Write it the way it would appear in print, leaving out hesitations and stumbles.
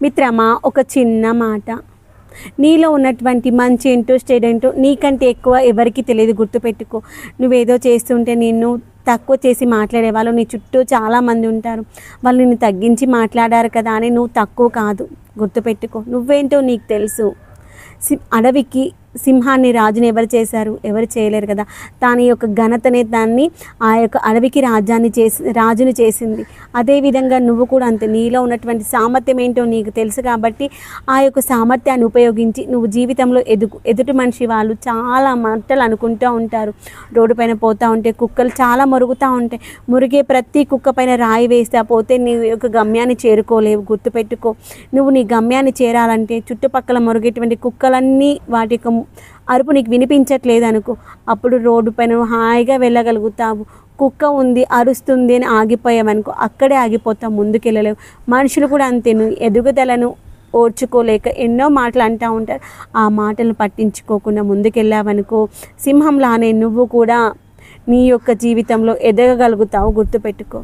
మిత్రమా, ఒక చిన్న మాట. నీలో ఉన్నటువంటి మంచి ఏంటో చెడేంటో నీకంటే ఎక్కువ ఎవరికి తెలియదు. గుర్తుపెట్టుకో. నువ్వేదో చేస్తుంటే నిన్ను తక్కువ చేసి మాట్లాడే వాళ్ళు నీ చుట్టూ చాలామంది ఉంటారు. వాళ్ళు నిన్ను తగ్గించి మాట్లాడారు కదా అని నువ్వు తక్కువ కాదు. గుర్తుపెట్టుకో. నువ్వేంటో నీకు తెలుసు. అడవికి సింహాన్ని రాజుని ఎవరు చేశారు? ఎవరు చేయలేరు కదా. దాని యొక్క ఘనతనే దాన్ని ఆ యొక్క అడవికి రాజుని చేసింది. అదేవిధంగా నువ్వు కూడా అంతే. నీలో ఉన్నటువంటి సామర్థ్యం ఏంటో నీకు తెలుసు కాబట్టి ఆ యొక్క సామర్థ్యాన్ని ఉపయోగించి నువ్వు జీవితంలో ఎదుటి మనిషి వాళ్ళు చాలా మాటలు అనుకుంటూ ఉంటారు. రోడ్డు పైన పోతూ ఉంటే కుక్కలు చాలా మురుగుతూ ఉంటాయి. మురిగే ప్రతి కుక్క పైన రాయి వేస్తే పోతే నీ యొక్క గమ్యాన్ని చేరుకోలేవు. గుర్తుపెట్టుకో. నువ్వు నీ గమ్యాన్ని చేరాలంటే చుట్టుపక్కల మురిగేటువంటి కుక్కలన్నీ వాటి యొక్క అరుపు నీకు వినిపించట్లేదు అనుకో, అప్పుడు రోడ్డు పైన హాయిగా వెళ్ళగలుగుతావు. కుక్క ఉంది అరుస్తుంది అని ఆగిపోయావనుకో, అక్కడే ఆగిపోతావు, ముందుకెళ్ళలేవు. మనుషులు కూడా అంతే. నువ్వు ఎదుగుదలను ఓర్చుకోలేక ఎన్నో మాటలు అంటూ ఉంటారు. ఆ మాటలను పట్టించుకోకుండా ముందుకెళ్ళావనుకో, సింహంలానే నువ్వు కూడా నీ యొక్క జీవితంలో ఎదగగలుగుతావు. గుర్తుపెట్టుకో.